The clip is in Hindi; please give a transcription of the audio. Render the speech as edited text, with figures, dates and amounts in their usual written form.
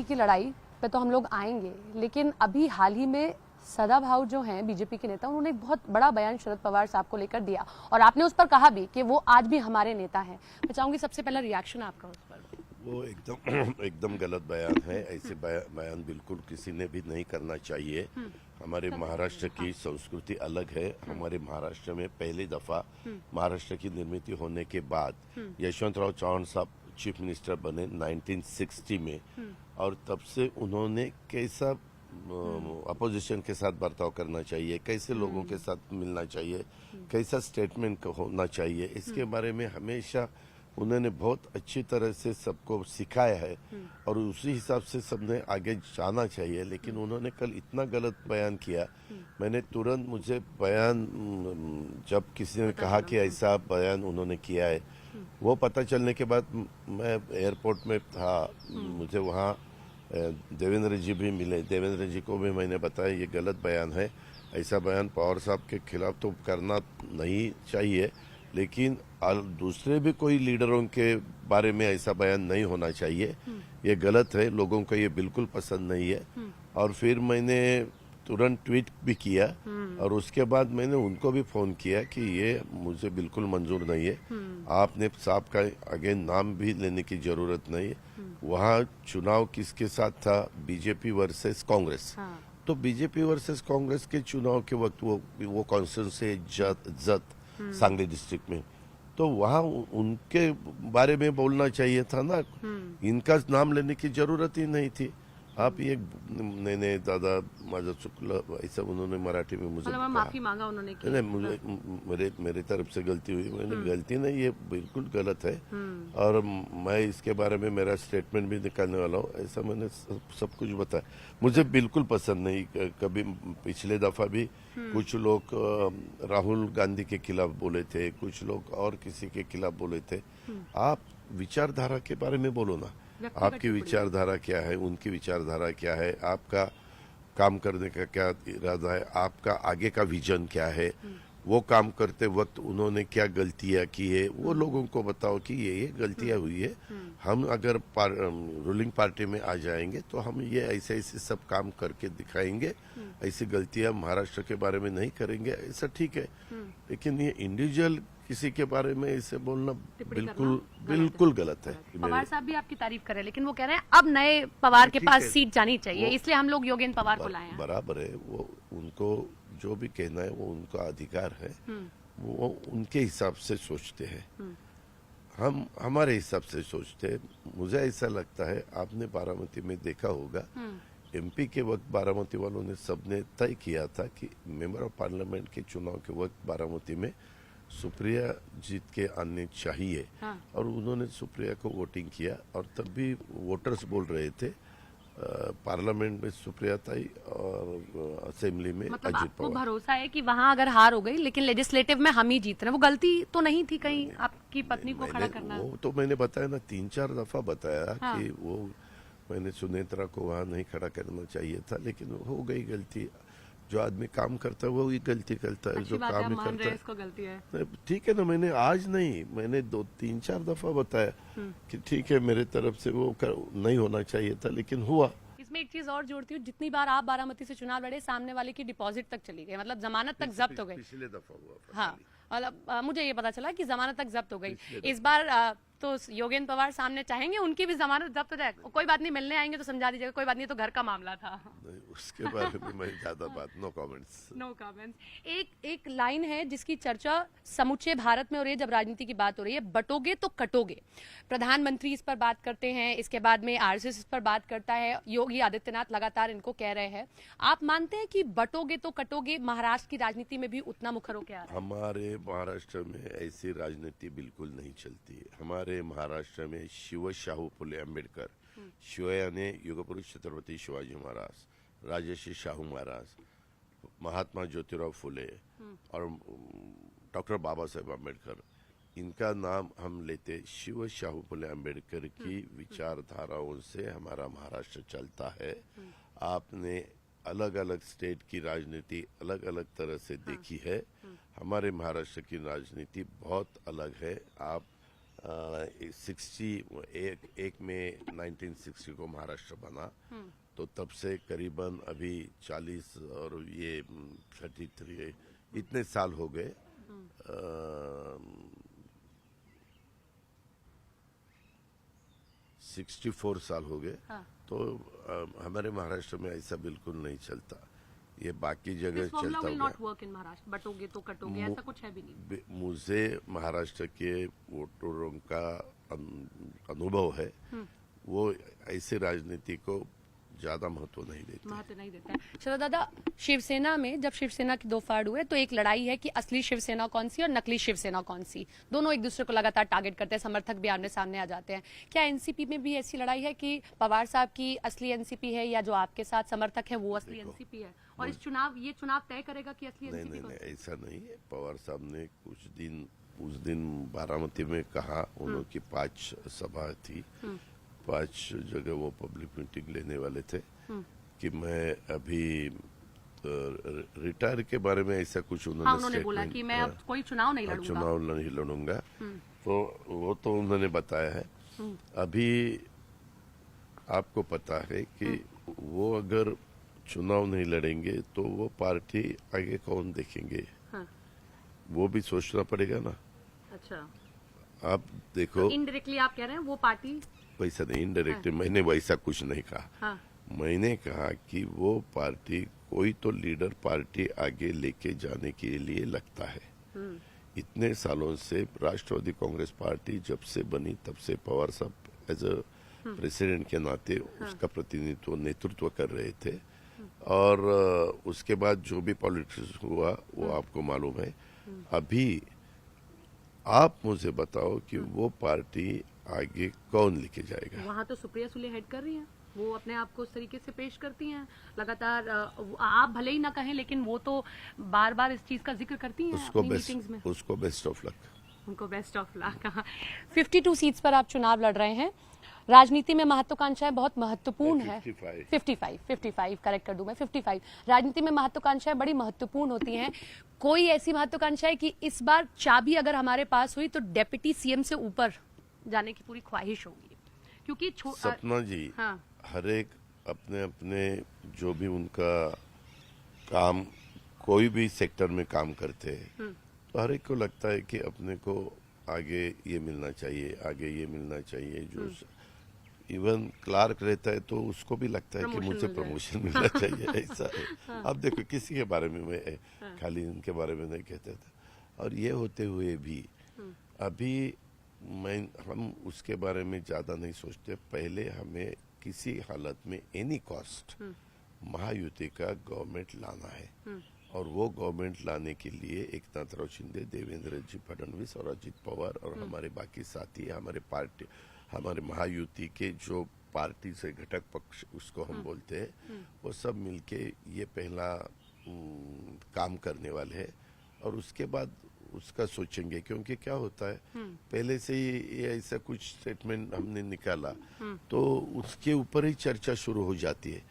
की लड़ाई पे तो हम लोग आएंगे, लेकिन अभी हाल ही में सदाभाऊ जो हैं बीजेपी के नेता, उन्होंने एक बहुत बड़ा बयान शरद पवार साहब को लेकर दिया और आपने उस पर कहा भी कि वो आज भी हमारे नेता हैं। मैं चाहूंगी सबसे पहला रिएक्शन आपका उस पर। वो एकदम एकदम गलत बयान है। ऐसे बयान बिल्कुल किसी ने भी नहीं करना चाहिए। हमारे महाराष्ट्र की संस्कृति अलग है। हमारे महाराष्ट्र में पहली दफा महाराष्ट्र की निर्मित होने के बाद यशवंतराव चौहान साहब चीफ मिनिस्टर बने 1960 में, और तब से उन्होंने कैसा अपोजिशन के साथ बर्ताव करना चाहिए, कैसे लोगों के साथ मिलना चाहिए, कैसा स्टेटमेंट होना चाहिए, इसके बारे में हमेशा उन्होंने बहुत अच्छी तरह से सबको सिखाया है और उसी हिसाब से सबने आगे जाना चाहिए। लेकिन उन्होंने कल इतना गलत बयान किया, मैंने तुरंत, मुझे बयान जब किसी ने कहा कि ऐसा बयान उन्होंने किया है, वो पता चलने के बाद मैं एयरपोर्ट में था, मुझे वहाँ देवेंद्र जी भी मिले। देवेंद्र जी को भी मैंने बताया ये गलत बयान है, ऐसा बयान पवार साहब के खिलाफ तो करना नहीं चाहिए, लेकिन दूसरे भी कोई लीडरों के बारे में ऐसा बयान नहीं होना चाहिए, ये गलत है, लोगों को ये बिल्कुल पसंद नहीं है। और फिर मैंने तुरंत ट्वीट भी किया और उसके बाद मैंने उनको भी फोन किया कि ये मुझे बिल्कुल मंजूर नहीं है, आपने साहब का आगे नाम भी लेने की जरूरत नहीं है। वहाँ चुनाव किसके साथ था? BJP versus Congress. तो बीजेपी वर्सेस कांग्रेस के चुनाव के वक्त वो कॉन्स्टिट्यूंसी जत सांगली डिस्ट्रिक्ट में, तो वहाँ उनके बारे में बोलना चाहिए था ना, इनका नाम लेने की जरूरत ही नहीं थी। आप ये नहीं दादा माझा चुकलं ऐसा उन्होंने मराठी में मुझे माफी मांगा उन्होंने कि नहीं, मुझे मेरी तरफ से गलती हुई, मैंने गलती नहीं, ये बिल्कुल गलत है और मैं इसके बारे में मेरा स्टेटमेंट भी निकालने वाला हूँ। ऐसा मैंने सब कुछ बताया, मुझे बिल्कुल पसंद नहीं। कभी पिछले दफा भी कुछ लोग राहुल गांधी के खिलाफ बोले थे, कुछ लोग और किसी के खिलाफ बोले थे। आप विचारधारा के बारे में बोलो ना, आपकी विचारधारा क्या है, उनकी विचारधारा क्या है, आपका काम करने का क्या इरादा है, आपका आगे का विजन क्या है, वो काम करते वक्त उन्होंने क्या गलतियां की है, वो लोगों को बताओ कि ये गलतियां हुई है। हम अगर रूलिंग पार्टी में आ जाएंगे तो हम ये ऐसे ऐसे सब काम करके दिखाएंगे, ऐसी गलतियां महाराष्ट्र के बारे में नहीं करेंगे, ऐसा ठीक है। लेकिन ये इंडिविजुअल किसी के बारे में इसे बोलना बिल्कुल गलत है। पवार साहब भी आपकी तारीफ कर रहे हैं, लेकिन वो कह रहे हैं अब नए पवार के पास सीट जानी चाहिए, इसलिए हम लोग योगेंद्र पवार को लाए हैं। बराबर है, वो उनको जो भी कहना है वो उनका अधिकार है, वो उनके हिसाब से सोचते हैं, हम हमारे हिसाब से सोचते हैं। मुझे ऐसा लगता है, आपने बारामती में देखा होगा, एमपी के वक्त बारामती वालों ने सबने तय किया था कि मेंबर ऑफ पार्लियामेंट के चुनाव के वक्त बारामती में सुप्रिया जीत के आने चाहिए। और उन्होंने सुप्रिया को वोटिंग किया और तब भी वोटर्स बोल रहे थे पार्लियामेंट में सुप्रिया ताई और असेंबली में मतलब अजित पवार। पवार। भरोसा है कि वहाँ अगर हार हो गई, लेकिन लेजिस्लेटिव में हम ही जीत रहे हैं, वो गलती तो नहीं थी कहीं आपकी पत्नी को खड़ा करना? वो तो मैंने बताया ना, 3-4 दफा बताया कि वो मैंने सुनेत्रा को वहाँ नहीं खड़ा करना चाहिए था, लेकिन हो गई गलती। जो आदमी काम करता है वो ही गलती करता है, जो काम नहीं करता है इसको गलती है। ठीक है ना, मैंने आज नहीं, मैंने 2-3-4 दफा बताया कि ठीक है मेरे तरफ से वो नहीं होना चाहिए था, लेकिन हुआ। इसमें एक चीज और जोड़ती हूँ, जितनी बार आप बारामती से चुनाव लड़े, सामने वाले की डिपॉजिट तक चली गई, मतलब जमानत तक जब्त हो गई। पिछले दफा हुआ। हाँ, मतलब मुझे ये पता चला कि जमानत तक जब्त हो गई। इस बार तो योगेंद्र पवार सामने चाहेंगे उनकी भी जमानत जब्त हो जाए। कोई बात नहीं, मिलने आएंगे तो समझा दीजिएगा, कोई बात नहीं, तो घर का मामला था। नहीं, उसके बारे में मैं ज्यादा बात, नो कमेंट्स। No comments. एक लाइन है जिसकी चर्चा समूचे भारत में हो रही है जब राजनीति की बात हो रही है, बटोगे तो कटोगे। प्रधानमंत्री इस पर बात करते हैं, इसके बाद में आरएसएस इस पर बात करता है, योगी आदित्यनाथ लगातार इनको कह रहे हैं। आप मानते हैं कि बटोगे तो कटोगे महाराष्ट्र की राजनीति में भी उतना मुखर होकर आ रहा है? हमारे महाराष्ट्र में ऐसी राजनीति बिल्कुल नहीं चलती। हमारे महाराष्ट्र में शिव शाहू फुले अम्बेडकर, शिव यानी युगपुरुष छत्रपति शिवाजी महाराज, राजर्षि शाहू महाराज, महात्मा ज्योतिराव फुले और डॉक्टर बाबा साहेब अम्बेडकर, इनका नाम हम लेते। शिव शाहू फुले अम्बेडकर की विचारधाराओं से हमारा महाराष्ट्र चलता है। आपने अलग अलग स्टेट की राजनीति अलग अलग तरह से देखी है, हमारे महाराष्ट्र की राजनीति बहुत अलग है। आप एक में 1960 को महाराष्ट्र बना, तो तब से करीबन अभी 40 और ये 33 इतने साल हो गए। 64 साल हो गए। तो हमारे महाराष्ट्र में ऐसा बिल्कुल नहीं चलता, ये बाकी जगह चलता will होगा। not work in महाराष्ट्र, बटोगे तो कटोगे, ऐसा कुछ है भी नहीं। मुझे महाराष्ट्र के वोटरों का अनुभव है, वो ऐसे राजनीति को ज्यादा महत्व नहीं देते। है शरद दादा, शिवसेना में जब शिवसेना की दो फाड़ हुए तो एक लड़ाई है कि असली शिवसेना कौन सी और नकली शिवसेना कौन सी, दोनों एक दूसरे को लगातार टारगेट करते हैं, समर्थक भी आमने सामने आ जाते हैं। क्या एनसीपी में भी ऐसी लड़ाई है कि पवार साहब की असली एनसीपी है या जो आपके साथ समर्थक है वो असली एनसीपी है, और इस ये चुनाव तय करेगा कि असली एनसीपी नहीं, ऐसा नहीं है। पवार साहब ने उस दिन बारामती में कहा, उनकी 5 सभा थी, 5 जगह वो पब्लिक मीटिंग लेने वाले थे कि मैं अभी रिटायर के बारे में ऐसा कुछ उन्होंने बोला कि मैं अब कोई चुनाव नहीं लड़ूंगा। तो वो तो उन्होंने बताया है। अभी आपको पता है कि वो अगर चुनाव नहीं लड़ेंगे तो वो पार्टी आगे कौन देखेंगे, वो भी सोचना पड़ेगा ना। अच्छा, आप देखो, इनडायरेक्टली आप कह रहे हैं वो पार्टी वैसा नहीं, इनडायरेक्टली मैंने वैसा कुछ नहीं कहा। मैंने कहा कि वो पार्टी कोई तो लीडर पार्टी आगे लेके जाने के लिए लगता है। इतने सालों से राष्ट्रवादी कांग्रेस पार्टी जब से बनी तब से पवार साहब एज अ प्रेसिडेंट के नाते उसका प्रतिनिधित्व नेतृत्व कर रहे थे, और उसके बाद जो भी पॉलिटिक्स हुआ वो आपको मालूम है। अभी आप मुझे बताओ कि वो पार्टी आगे कौन लेके जाएगा। वहाँ तो सुप्रिया सुले हेड कर रही हैं, वो अपने आप को उस तरीके से पेश करती हैं लगातार। आप भले ही ना कहें लेकिन वो तो बार बार इस चीज का जिक्र करती हैं अपनी मीटिंग्स में। उसको बेस्ट ऑफ लक, उनको बेस्ट ऑफ लक। 52 सीट्स पर आप चुनाव लड़ रहे हैं। राजनीति में महत्वाकांक्षाएं बहुत महत्वपूर्ण है। 55 करेक्ट कर दूं मैं, 55। राजनीति में महत्वाकांक्षाएं बड़ी महत्वपूर्ण होती हैं। कोई ऐसी महत्वाकांक्षा है कि इस बार चाबी अगर हमारे पास हुई तो डेप्यूटी सीएम से ऊपर जाने की पूरी ख्वाहिश होगी, क्योंकि सपना जी, हर एक अपने अपने जो भी उनका काम कोई भी सेक्टर में काम करते हैं, तो हर एक को लगता है कि अपने को आगे ये मिलना चाहिए, आगे ये मिलना चाहिए। जो इवन क्लार्क रहता है तो उसको भी लगता है कि मुझे प्रमोशन मिलना चाहिए, ऐसा है। अब देखो, किसी के बारे में मैं खाली इनके बारे में नहीं कहता था, और ये होते हुए भी अभी हम उसके बारे में ज्यादा नहीं सोचते। पहले हमें किसी हालत में एनी कॉस्ट महायुति का गवर्नमेंट लाना है, और वो गवर्नमेंट लाने के लिए एकनाथ शिंदे, देवेंद्र जी फडणवीस और अजित पवार और हमारे बाकी साथी, हमारे महायुति के जो पार्टी से घटक पक्ष उसको हम बोलते हैं, वो सब मिलके ये पहला काम करने वाले हैं, और उसके बाद उसका सोचेंगे। क्योंकि क्या होता है, पहले से ही ये ऐसा कुछ स्टेटमेंट हमने निकाला तो उसके ऊपर ही चर्चा शुरू हो जाती है।